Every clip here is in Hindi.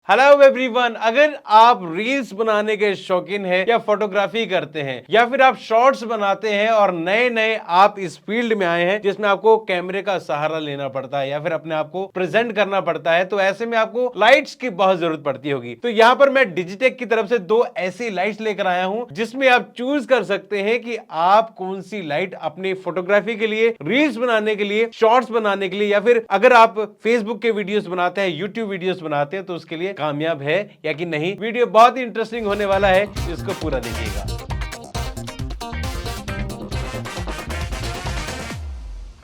हेलो एवरीवन, अगर आप रील्स बनाने के शौकीन हैं या फोटोग्राफी करते हैं या फिर आप शॉर्ट्स बनाते हैं और नए नए आप इस फील्ड में आए हैं जिसमें आपको कैमरे का सहारा लेना पड़ता है या फिर अपने आप को प्रेजेंट करना पड़ता है, तो ऐसे में आपको लाइट्स की बहुत जरूरत पड़ती होगी। तो यहाँ पर मैं डिजिटेक की तरफ से दो ऐसी लाइट्स लेकर आया हूं जिसमें आप चूज कर सकते हैं कि आप कौन सी लाइट अपनी फोटोग्राफी के लिए, रील्स बनाने के लिए, शॉर्ट्स बनाने के लिए या फिर अगर आप फेसबुक के वीडियोस बनाते हैं, यूट्यूब वीडियोस बनाते हैं तो उसके लिए कामयाब है या कि नहीं। वीडियो बहुत ही इंटरेस्टिंग होने वाला है, इसको पूरा देखिएगा।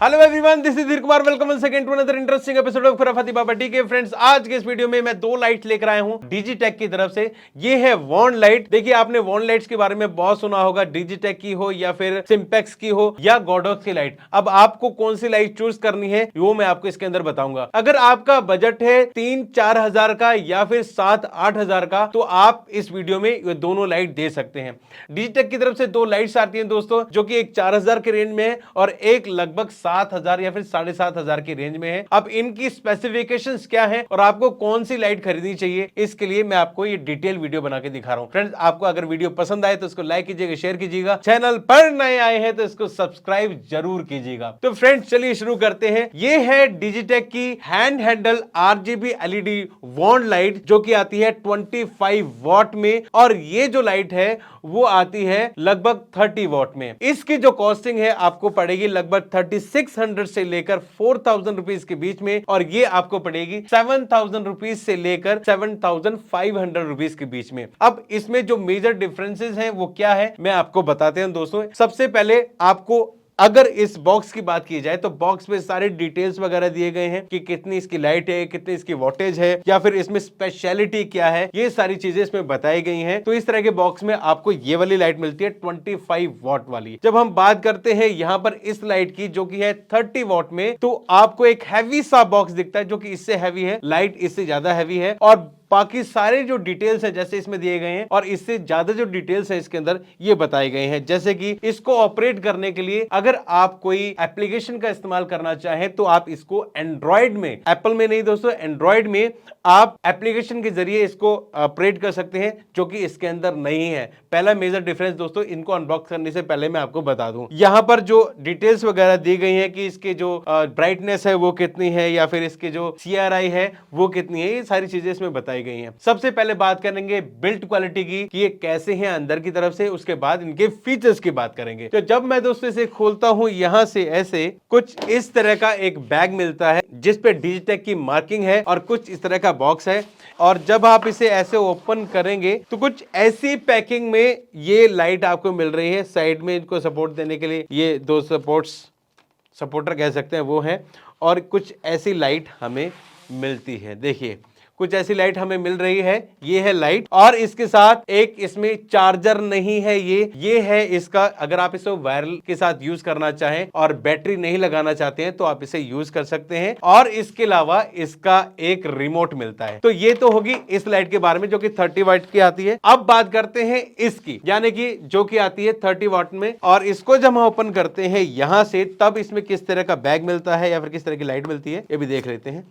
Hello everyone, this is Dheer Kumar. Welcome one second to another interesting episode of खुराफाती बाबा। ठीक है फ्रेंड्स, आज के इस वीडियो में मैं दो लाइट्स लेकर आया हूं डिजिटेक की तरफ से। ये है वॉन्ड लाइट। देखिए, आपने वॉन्ड लाइट्स के बारे में बहुत सुना होगा, डिजिटेक की हो या फिर सिंपेक्स की हो या गोडॉक्स की लाइट। अब आपको कौन सी लाइट चूज करनी है वो मैं आपको इसके अंदर बताऊंगा। अगर आपका बजट है 3-4 हजार का या फिर 7-8 हजार का, तो आप इस वीडियो में ये दोनों लाइट दे सकते हैं। डिजिटेक की तरफ से दो लाइट्स आती हैं दोस्तों, जो कि एक 4000 के रेंज में है और एक लगभग 7000 या फिर 7500 की रेंज में है। अब इनकी स्पेसिफिकेशंस क्या है और आपको कौन सी लाइट खरीदनी चाहिए, इसके लिए मैं आपको ये डिटेल वीडियो बना के दिखा रहा हूं। फ्रेंड्स, आपको अगर वीडियो पसंद आए तो इसको लाइक कीजिएगा, शेयर कीजिएगा। चैनल पर नए आए हैं तो इसको सब्सक्राइब जरूर कीजिएगा। तो फ्रेंड्स, चलिए शुरू करते हैं। ये है डिजिटेक की हैंड हैंडल आरजीबी एलईडी वॉन्ड लाइट, जो कि आती है 25 वॉट में, और ये जो लाइट है वो आती है लगभग 30 वॉट में। इसकी जो कॉस्टिंग है आपको पड़ेगी लगभग 3600 से लेकर 4000 रुपीज के बीच में, और ये आपको पड़ेगी 7000 रुपीज से लेकर 7500 रुपीज के बीच में। अब इसमें जो मेजर डिफरेंसेस हैं वो क्या है, मैं आपको बताते हैं दोस्तों। सबसे पहले आपको अगर इस बॉक्स की बात की जाए तो बॉक्स में सारे डिटेल्स वगैरह दिए गए हैं कि कितनी इसकी लाइट है, कितनी इसकी वोल्टेज है, या फिर इसमें स्पेशलिटी क्या है, ये सारी चीजें इसमें बताई गई हैं। तो इस तरह के बॉक्स में आपको ये वाली लाइट मिलती है 25 वॉट वाली। जब हम बात करते हैं यहां पर इस लाइट की जो कि है 30 वॉट में, तो आपको एक हैवी सा बॉक्स दिखता है जो कि इससे हैवी है, लाइट इससे ज्यादा हैवी है, और बाकी सारे जो डिटेल्स है जैसे इसमें दिए गए हैं और इससे ज्यादा जो डिटेल्स है इसके अंदर ये बताए गए हैं। जैसे कि इसको ऑपरेट करने के लिए अगर आप कोई एप्लीकेशन का इस्तेमाल करना चाहें तो आप इसको एंड्रॉइड में, एप्पल में नहीं दोस्तों, एंड्रॉइड में आप एप्लीकेशन के जरिए इसको ऑपरेट कर सकते हैं, जो कि इसके अंदर नहीं है। पहला मेजर डिफरेंस दोस्तों, इनको अनबॉक्स करने से पहले मैं आपको बता दूं, यहां पर जो डिटेल्स वगैरह दी गई है कि इसके जो ब्राइटनेस है वो कितनी है या फिर इसके जो CRI है वो कितनी है, ये सारी चीजें इसमें बताई गई हैं। सबसे पहले बात करेंगे बिल्ड क्वालिटी की कि ये कैसे हैं अंदर की तरफ से, उसके बाद इनके फीचर्स की बात करेंगे। तो जब मैं दोस्तों इसे खोलता हूं, यहां से ऐसे कुछ इस तरह का एक बैग मिलता है जिस पे डिजिटेक की मार्किंग है और कुछ इस तरह का बॉक्स है, और जब आप इसे ऐसे ओपन करेंगे तो कुछ ऐसी पैकिंग में ये लाइट आपको मिल रही है। साइड में इनको सपोर्ट देने के लिए ये दो सपोर्टर कह सकते हैं वो है, और कुछ ऐसी लाइट हमें मिलती है। देखिए, कुछ ऐसी लाइट हमें मिल रही है, ये है लाइट, और इसके साथ एक इसमें चार्जर नहीं है, ये है इसका। अगर आप इसे वायरल के साथ यूज करना चाहें और बैटरी नहीं लगाना चाहते हैं तो आप इसे यूज कर सकते हैं, और इसके अलावा इसका एक रिमोट मिलता है। तो ये तो होगी इस लाइट के बारे में जो कि 30 वाट की आती है। अब बात करते हैं इसकी, यानी कि जो कि आती है 30 वाट में, और इसको जब हम ओपन करते हैं यहां से, तब इसमें किस तरह का बैग मिलता है या फिर किस तरह की लाइट मिलती है ये भी देख लेते हैं।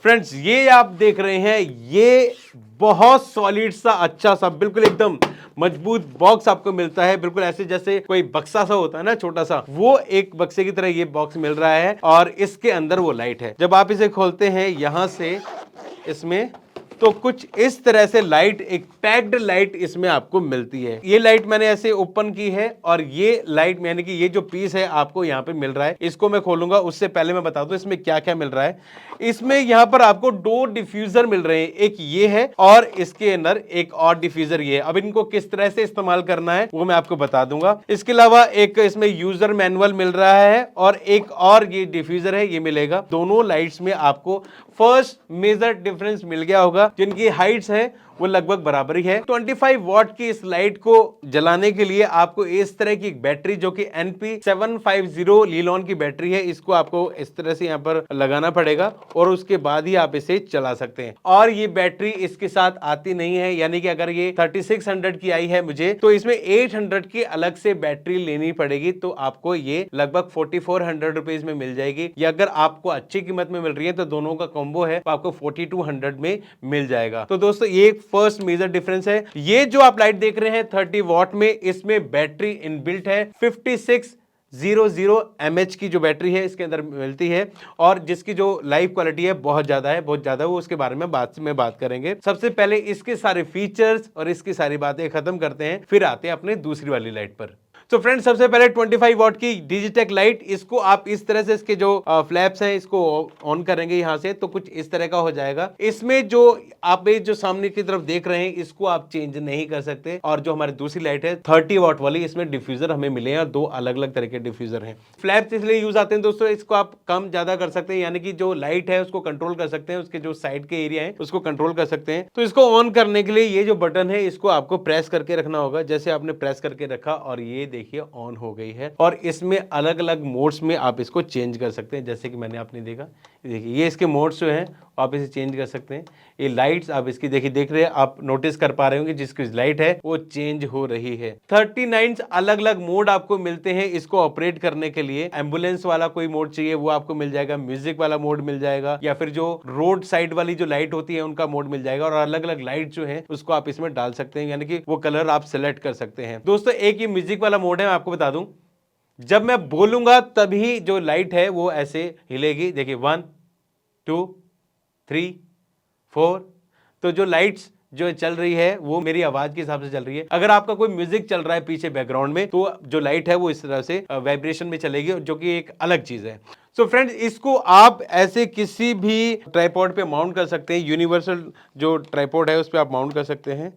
फ्रेंड्स, ये आप देख रहे हैं, ये बहुत सॉलिड सा, अच्छा सा, बिल्कुल एकदम मजबूत बॉक्स आपको मिलता है। बिल्कुल ऐसे जैसे कोई बक्सा सा होता है ना, छोटा सा, वो एक बक्से की तरह ये बॉक्स मिल रहा है, और इसके अंदर वो लाइट है। जब आप इसे खोलते हैं यहां से इसमें, तो कुछ इस तरह से लाइट, एक पैक्ड लाइट इसमें आपको मिलती है। ये लाइट मैंने ऐसे ओपन की है, और ये लाइट यानी कि ये जो पीस है आपको यहाँ पे मिल रहा है। इसको मैं खोलूंगा उससे पहले मैं बता दूं इसमें क्या क्या मिल रहा है। इसमें यहाँ पर आपको दो डिफ्यूजर मिल रहे हैं, एक ये है और इसके अंदर एक और डिफ्यूजर ये है। अब इनको किस तरह से इस्तेमाल करना है वो मैं आपको बता दूंगा। इसके अलावा एक इसमें यूजर मैनुअल मिल रहा है, और एक और ये डिफ्यूजर है ये मिलेगा। दोनों लाइट्स में आपको फर्स्ट मेजर डिफरेंस मिल गया होगा, जिनकी हाइट्स है वो लगभग बराबर ही है। 25 वॉट की इस लाइट को जलाने के लिए आपको इस तरह की बैटरी जो कि NP750 लिलॉन की बैटरी है, इसको आपको इस तरह से यहाँ पर लगाना पड़ेगा और उसके बाद ही आप इसे चला सकते हैं। और ये बैटरी इसके साथ आती नहीं है, यानी कि अगर ये 3600 की आई है मुझे, तो इसमें 800 की अलग से बैटरी लेनी पड़ेगी, तो आपको ये लगभग 4400 रुपीज में मिल जाएगी। या अगर आपको अच्छी कीमत में मिल रही है तो दोनों का कॉम्बो है, तो आपको 4200 में मिल जाएगा। तो दोस्तों ये फर्स्ट मेजर डिफरेंस है। ये जो आप लाइट देख रहे हैं 30 वॉट में, इसमें बैटरी इनबिल्ट है 5600 mAh की जो बैटरी है इसके अंदर मिलती है, और जिसकी जो लाइव क्वालिटी है बहुत ज्यादा है, बहुत ज्यादा। वो उसके बारे में बात करेंगे। सबसे पहले इसके सारे फीचर्स और इसकी सारी बातें खत्म करते हैं, फिर आते हैं अपने दूसरी वाली लाइट पर। तो फ्रेंड्स सबसे पहले 25 वॉट की डिजिटेक लाइट, इसको आप इस तरह से इसके जो फ्लैप्स हैं इसको ऑन करेंगे यहां से, तो कुछ इस तरह का हो जाएगा। इसमें जो आप जो सामने की तरफ देख रहे हैं इसको आप चेंज नहीं कर सकते। और जो हमारी दूसरी लाइट है 30 वॉट वाली, इसमें डिफ्यूजर हमें मिले हैं, दो अलग अलग तरह के डिफ्यूजर हैं। फ्लैप्स इसलिए यूज आते हैं दोस्तों, इसको आप कम ज्यादा कर सकते हैं, यानी कि जो लाइट है उसको कंट्रोल कर सकते हैं, उसके जो साइड के एरिया है उसको कंट्रोल कर सकते हैं। तो इसको ऑन करने के लिए ये जो बटन है इसको आपको प्रेस करके रखना होगा। जैसे आपने प्रेस करके रखा और ये देखिए ऑन हो गई है। और इसमें अलग अलग मोड्स में आप इसको चेंज कर सकते हैं, जैसे कि मैंने आपने देखा, देखिए ये इसके मोड्स जो हैं आप इसे चेंज कर सकते हैं। ये लाइट्स आप इसकी देखिए देख रहे हैं, आप नोटिस कर पा रहे होंगे जिसकी लाइट है वो चेंज हो रही है। 39 अलग अलग मोड आपको मिलते हैं इसको ऑपरेट करने के लिए। एम्बुलेंस वाला कोई मोड चाहिए वो आपको मिल जाएगा, म्यूजिक वाला मोड मिल जाएगा, या फिर जो रोड साइड वाली जो लाइट होती है उनका मोड मिल जाएगा। और अलग अलग लाइट जो है उसको आप इसमें डाल सकते हैं, यानी कि वो कलर आप सिलेक्ट कर सकते हैं। दोस्तों एक ये म्यूजिक वाला मोड है, मैं आपको बता दूं, जब मैं बोलूंगा तभी जो लाइट है वो ऐसे हिलेगी। देखिए 1 2 3 4, तो जो लाइट्स जो चल रही है वो मेरी आवाज के हिसाब से चल रही है। अगर आपका कोई म्यूजिक चल रहा है पीछे बैकग्राउंड में, तो जो लाइट है वो इस तरह से वाइब्रेशन में चलेगी, जो कि एक अलग चीज है। सो फ्रेंड्स इसको आप ऐसे किसी भी ट्राइपॉड पे माउंट कर सकते हैं। यूनिवर्सल जो ट्राइपॉड है उस पर आप माउंट कर सकते हैं।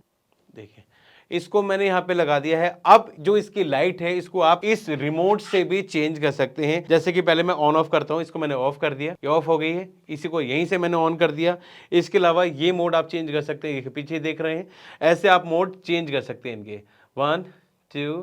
देखिए इसको मैंने यहां पे लगा दिया है। अब जो इसकी लाइट है इसको आप इस रिमोट से भी चेंज कर सकते हैं। जैसे कि पहले मैं ऑन ऑफ करता हूं, इसको मैंने ऑफ कर दिया, ये ऑफ हो गई है। इसी को यहीं से मैंने ऑन कर दिया। इसके अलावा ये मोड आप चेंज कर सकते हैं, पीछे देख रहे हैं, ऐसे आप मोड चेंज कर सकते हैं इनके 1 2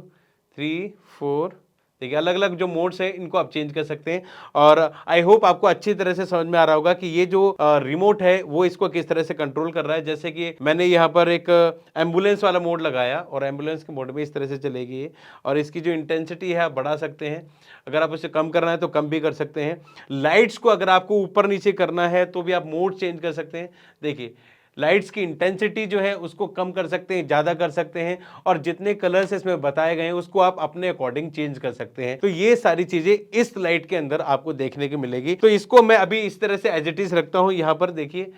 3 4। देखिए अलग अलग जो मोड्स हैं इनको आप चेंज कर सकते हैं। और आई होप आपको अच्छी तरह से समझ में आ रहा होगा कि ये जो रिमोट है वो इसको किस तरह से कंट्रोल कर रहा है। जैसे कि मैंने यहाँ पर एक एम्बुलेंस वाला मोड लगाया और एम्बुलेंस के मोड में इस तरह से चलेगी ये, और इसकी जो इंटेंसिटी है आप बढ़ा सकते हैं। अगर आप उसे कम करना है तो कम भी कर सकते हैं। लाइट्स को अगर आपको ऊपर नीचे करना है तो भी आप मोड चेंज कर सकते हैं। देखिए लाइट्स की इंटेंसिटी जो है उसको कम कर सकते हैं, ज्यादा कर सकते हैं, और जितने कलर्स इसमें बताए गए हैं उसको आप अपने अकॉर्डिंग चेंज कर सकते हैं। तो ये सारी चीजें इस लाइट के अंदर आपको देखने को मिलेगी। तो इसको मैं अभी इस तरह से एज इट इज रखता हूं। यहां पर देखिए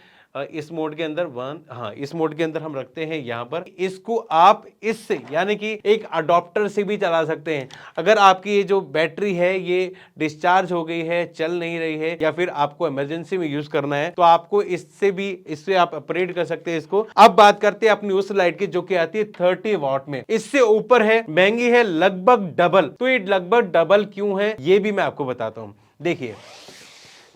इस मोड के अंदर इस मोड के अंदर हम रखते हैं यहां पर। इसको आप इससे यानी कि एक अडॉप्टर से भी चला सकते हैं। अगर आपकी ये जो बैटरी है ये डिस्चार्ज हो गई है, चल नहीं रही है, या फिर आपको इमरजेंसी में यूज करना है, तो आपको इससे आप ऑपरेट कर सकते हैं इसको। अब बात करते हैं अपनी उस लाइट की जो कि आती है 30 वॉट में। इससे ऊपर है, महंगी है लगभग डबल। तो ये लगभग डबल क्यों है ये भी मैं आपको बताता हूं। देखिए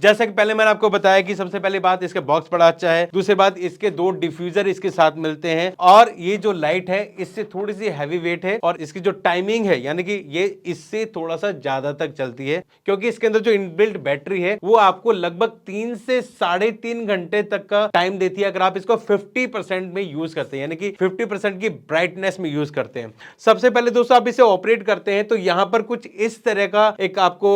जैसा कि पहले मैंने आपको बताया कि सबसे पहली बात इसके बॉक्स बड़ा अच्छा है, दूसरी बात इसके दो डिफ्यूजर इसके साथ मिलते हैं, और ये जो लाइट है इससे थोड़ी सी हैवी वेट है, और इसकी जो टाइमिंग है यानी कि ये इससे थोड़ा सा ज्यादा तक चलती है, क्योंकि इसके अंदर जो इनबिल्ट बैटरी है वो आपको लगभग 3 से 3.5 घंटे तक का टाइम देती है अगर आप इसको 50% में यूज करते हैं, यानी कि 50% की ब्राइटनेस में यूज करते हैं। सबसे पहले दोस्तों आप इसे ऑपरेट करते हैं तो यहां पर कुछ इस तरह का एक आपको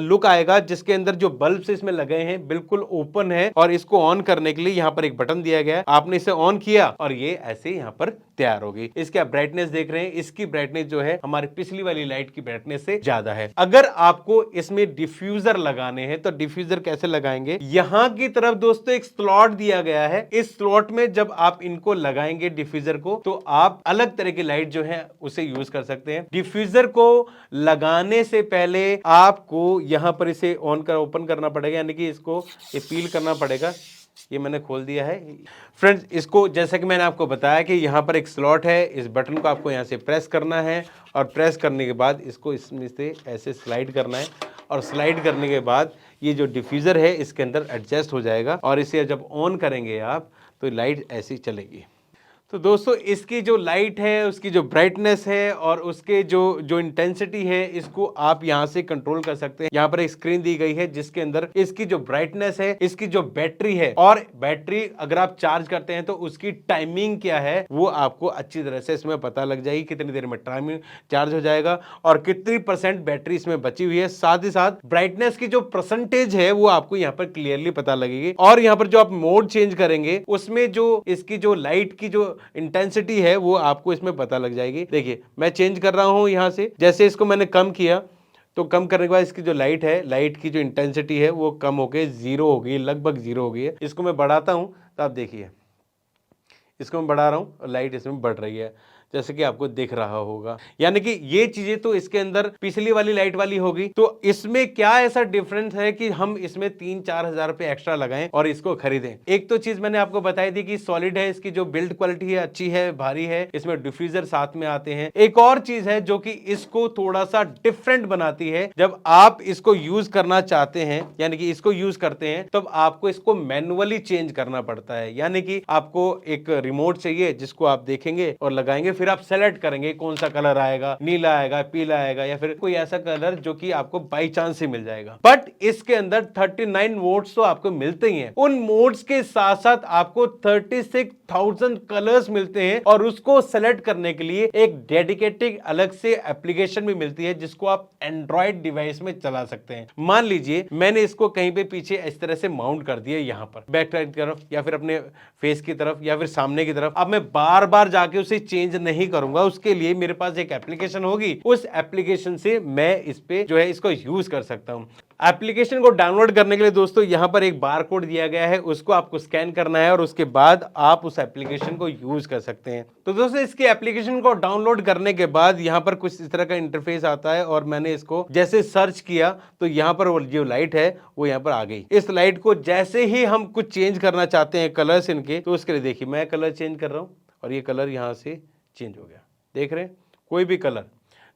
लुक आएगा, जिसके अंदर जो बल्ब इसमें लगे हैं बिल्कुल ओपन है, और इसको ऑन करने के लिए यहां पर एक बटन दिया गया है। आपने इसे ऑन किया और ये ऐसे यहां पर तैयार होगी। इसकी आप ब्राइटनेस देख रहे हैं, इसकी ब्राइटनेस जो है हमारी पिछली वाली लाइट की ब्राइटनेस से ज्यादा है। अगर आपको इसमें डिफ्यूजर लगाने हैं तो डिफ्यूजर कैसे लगाएंगे, यहां की तरफ दोस्तों एक स्लॉट दिया गया है। इस स्लॉट में जब आप इनको लगाएंगे डिफ्यूजर को, तो आप अलग तरह की लाइट जो है उसे यूज कर सकते हैं। डिफ्यूजर को लगाने से पहले आपको यहां पर इसे ओपन करना पड़ेगा, यानी कि इसको पील करना पड़ेगा। ये मैंने खोल दिया है फ्रेंड्स। इसको जैसा कि मैंने आपको बताया कि यहाँ पर एक स्लॉट है, इस बटन को आपको यहाँ से प्रेस करना है, और प्रेस करने के बाद इसको इसमें से ऐसे स्लाइड करना है, और स्लाइड करने के बाद ये जो डिफ्यूज़र है इसके अंदर एडजस्ट हो जाएगा, और इसे जब ऑन करेंगे आप तो लाइट ऐसी चलेगी। तो दोस्तों इसकी जो लाइट है, उसकी जो ब्राइटनेस है और उसके जो इंटेंसिटी है, इसको आप यहां से कंट्रोल कर सकते हैं। यहां पर एक स्क्रीन दी गई है जिसके अंदर इसकी जो ब्राइटनेस है, इसकी जो बैटरी है और बैटरी अगर आप चार्ज करते हैं तो उसकी टाइमिंग क्या है वो आपको अच्छी तरह से इसमें पता लग जाएगी, कितनी देर में टाइमिंग चार्ज हो जाएगा और कितनी % बैटरी इसमें बची हुई है। साथ ही साथ ब्राइटनेस की जो परसेंटेज है वो आपको यहां पर क्लियरली पता लगेगी। और यहां पर जो आप मोड चेंज करेंगे उसमें जो इसकी जो लाइट की जो इंटेंसिटी है वो आपको इसमें पता लग जाएगी। देखिए मैं चेंज कर रहा हूं यहां से, जैसे इसको मैंने कम किया तो कम करने के बाद इसकी जो लाइट है, लाइट की जो इंटेंसिटी है वो कम होकर 0 हो गई, लगभग 0 हो गई है। इसको मैं बढ़ाता हूं तो आप देखिए, इसको मैं बढ़ा रहा हूं और लाइट इसमें बढ़ रही है, जैसे कि आपको दिख रहा होगा। यानी कि ये चीजें तो इसके अंदर पिछली वाली लाइट वाली होगी। तो इसमें क्या ऐसा डिफरेंस है कि हम इसमें 3-4 हजार रुपए एक्स्ट्रा लगाएं और इसको खरीदें। एक तो चीज मैंने आपको बताई थी कि सॉलिड है, इसकी जो बिल्ड क्वालिटी है अच्छी है, भारी है, इसमें डिफ्यूजर साथ में आते हैं। एक और चीज है जो कि इसको थोड़ा सा डिफरेंट बनाती है, जब आप इसको यूज करना चाहते हैं, यानी कि इसको यूज करते हैं, तब आपको इसको मैनुअली चेंज करना पड़ता है। यानी कि आपको एक रिमोट चाहिए जिसको आप देखेंगे और लगाएंगे, फिर आप सेलेक्ट करेंगे कौन सा कलर आएगा, नीला आएगा, पीला आएगा या फिर कोई ऐसा कलर जो कि आपको बाई चांस ही मिल जाएगा। बट इसके अंदर 39 मोड्स तो आपको मिलते ही हैं। उन मोड्स के साथ साथ आपको 36,000 कलर्स मिलते हैं और उसको सेलेक्ट करने के लिए एक डेडिकेटेड अलग से एप्लीकेशन भी मिलती है जिसको आप एंड्रॉइड डिवाइस में चला सकते हैं। मान लीजिए मैंने इसको कहीं पे पीछे इस तरह से माउंट कर दिया, यहां पर बैक साइड की तरफ या फिर अपने फेस की तरफ या फिर सामने की तरफ। अब मैं बार बार जाके उसे चेंज नहीं करूंगा, उसके लिए मेरे पास एक एप्लीकेशन होगी, उस एप्लीकेशन से मैं इस पे जो है इसको यूज कर सकता हूं। एप्लीकेशन को डाउनलोड करने के लिए दोस्तों यहां पर एक बार कोड दिया गया है, उसको आपको स्कैन करना है और उसके बाद आप उस एप्लीकेशन को यूज कर सकते हैं। तो दोस्तों इसकी एप्लीकेशन को डाउनलोड करने के बाद यहां पर कुछ इस तरह का इंटरफेस आता है और मैंने इसको जैसे सर्च किया तो यहां पर वो जो लाइट है वो यहां पर आ गई। इस लाइट को जैसे ही हम कुछ चेंज करना चाहते हैं कलर्स इनके, तो उसके लिए देखिए मैं कलर चेंज कर रहा हूं और ये कलर यहां से चेंज हो गया। देख रहे हैं, कोई भी कलर,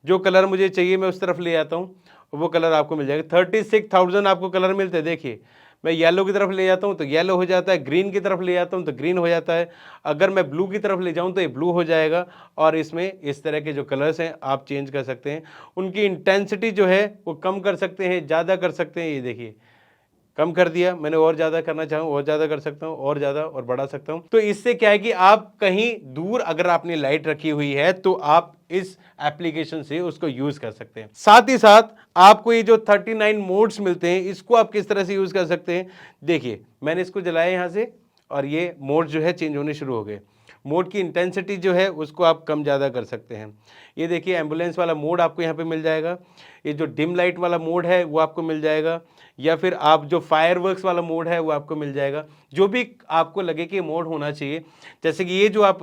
जो कलर मुझे चाहिए मैं उस तरफ ले आता हूं, वो कलर आपको मिल जाएगा। 36,000 आपको कलर मिलते हैं। देखिए मैं येलो की तरफ ले जाता हूं तो येलो हो जाता है, ग्रीन की तरफ ले जाता हूं तो ग्रीन हो जाता है, अगर मैं ब्लू की तरफ ले जाऊं तो ये ब्लू हो जाएगा। और इसमें इस तरह के जो कलर्स हैं आप चेंज कर सकते हैं, उनकी इंटेंसिटी जो है वो कम कर सकते हैं, ज़्यादा कर सकते हैं। ये देखिए कम कर दिया मैंने, और ज़्यादा करना चाहूँ और ज़्यादा कर सकता हूँ, और ज़्यादा और बढ़ा सकता हूँ। तो इससे क्या है कि आप कहीं दूर अगर आपने लाइट रखी हुई है तो आप इस एप्लीकेशन से उसको यूज कर सकते हैं। साथ ही साथ आपको ये जो 39 मोड्स मिलते हैं इसको आप किस तरह से यूज कर सकते हैं। देखिए मैंने इसको जलाया यहाँ से और ये मोड जो है चेंज होने शुरू हो गए। मोड की इंटेंसिटी जो है उसको आप कम ज़्यादा कर सकते हैं। ये देखिए एम्बुलेंस वाला मोड आपको यहाँ पे मिल जाएगा, ये जो डिम लाइट वाला मोड है वो आपको मिल जाएगा, या फिर आप जो फायरवर्क्स वाला मोड है वो आपको मिल जाएगा। जो भी आपको लगे कि मोड होना चाहिए, जैसे कि ये जो आप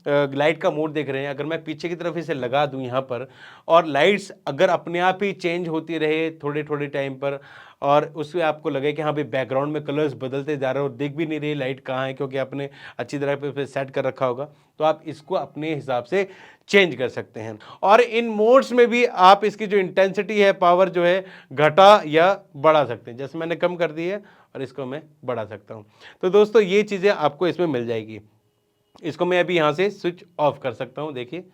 लाइट का मोड देख रहे हैं, अगर मैं पीछे की तरफ इसे लगा दूं यहाँ पर और लाइट्स अगर अपने आप ही चेंज होती रहे थोड़े थोड़े टाइम पर, और उसमें आपको लगे कि हाँ भाई बैकग्राउंड में कलर्स बदलते जा रहे हो और दिख भी नहीं रही लाइट कहाँ है क्योंकि आपने अच्छी तरह पे सेट कर रखा होगा, तो आप इसको अपने हिसाब से चेंज कर सकते हैं। और इन मोड्स में भी आप इसकी जो इंटेंसिटी है, पावर जो है घटा या बढ़ा सकते हैं। जैसे मैंने कम कर दी है और इसको मैं बढ़ा सकता हूँ। तो दोस्तों ये चीज़ें आपको इसमें मिल जाएगी। इसको मैं अभी यहाँ से स्विच ऑफ कर सकता हूँ, देखिए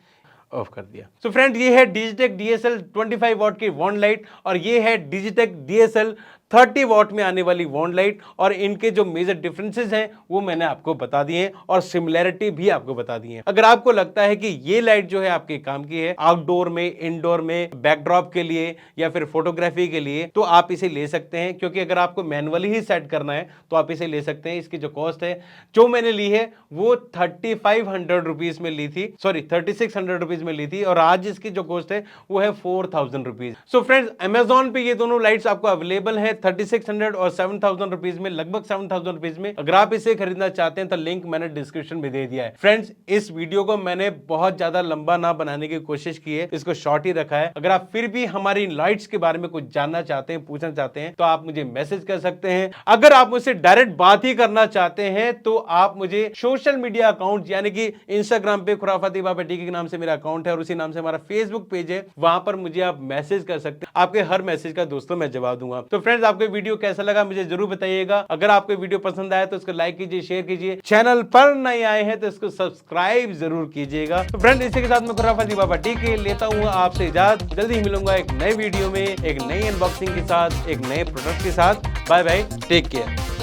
ऑफ कर दिया। सो फ्रेंड ये है डिजिटेक DSL 25 वॉट की वॉन लाइट और ये है डिजिटेक DSL 30 वॉट में आने वाली वॉन लाइट, और इनके जो मेजर डिफरेंसेस हैं वो मैंने आपको बता दिए हैं और सिमिलैरिटी भी आपको बता दी है। अगर आपको लगता है कि ये लाइट जो है आपके काम की है आउटडोर में, इंडोर में, बैकड्रॉप के लिए या फिर फोटोग्राफी के लिए, तो आप इसे ले सकते हैं। क्योंकि अगर आपको मैनुअली ही सेट करना है तो आप इसे ले सकते हैं। इसकी जो कॉस्ट है जो मैंने ली है वो 3500 रुपीज में ली थी, सॉरी 3600 रुपीज में ली थी, और आज इसकी जो कॉस्ट है वो है 4000 रुपीज। सो फ्रेंड्स अमेजॉन पे ये दोनों लाइट्स आपको अवेलेबल है 3600 और 7000 रुपीज में, लगभग 7000 रुपीज में। अगर आप इसे खरीदना चाहते हैं तो लिंक मैंने डिस्क्रिप्शन में दे दिया है। फ्रेंड्स इस वीडियो को मैंने बहुत ज्यादा लंबा ना बनाने की कोशिश की है, इसको शॉर्ट ही रखा है। अगर आप फिर भी हमारी लाइट्स के बारे में कुछ जानना चाहते हैं, पूछना चाहते हैं, तो आप मुझे मैसेज कर सकते हैं। अगर आप मुझसे डायरेक्ट बात ही करना चाहते हैं तो आप मुझे सोशल मीडिया अकाउंट यानी कि इंस्टाग्राम पे खुराफाती बाबा टीके के नाम से मेरा अकाउंट है और उसी नाम से हमारा फेसबुक पेज है, वहां पर मुझे आप मैसेज कर सकते हैं। आपके हर मैसेज का दोस्तों मैं जवाब दूंगा। तो फ्रेंड्स फ्रेंड्स आपको वीडियो कैसा लगा मुझे जरूर बताइएगा। अगर आपको वीडियो पसंद आया तो इसको लाइक कीजिए, शेयर कीजिए, चैनल पर नए आए हैं तो इसको सब्सक्राइब जरूर कीजिएगा। तो फ्रेंड इसी के साथ मैं खुराफाती बाबा टीके लेता हूँ आपसे इजाजत। जल्दी मिलूंगा एक नए वीडियो में, एक नई अनबॉक्सिंग के साथ, एक नए प्रोडक्ट के साथ। Bye bye, take care.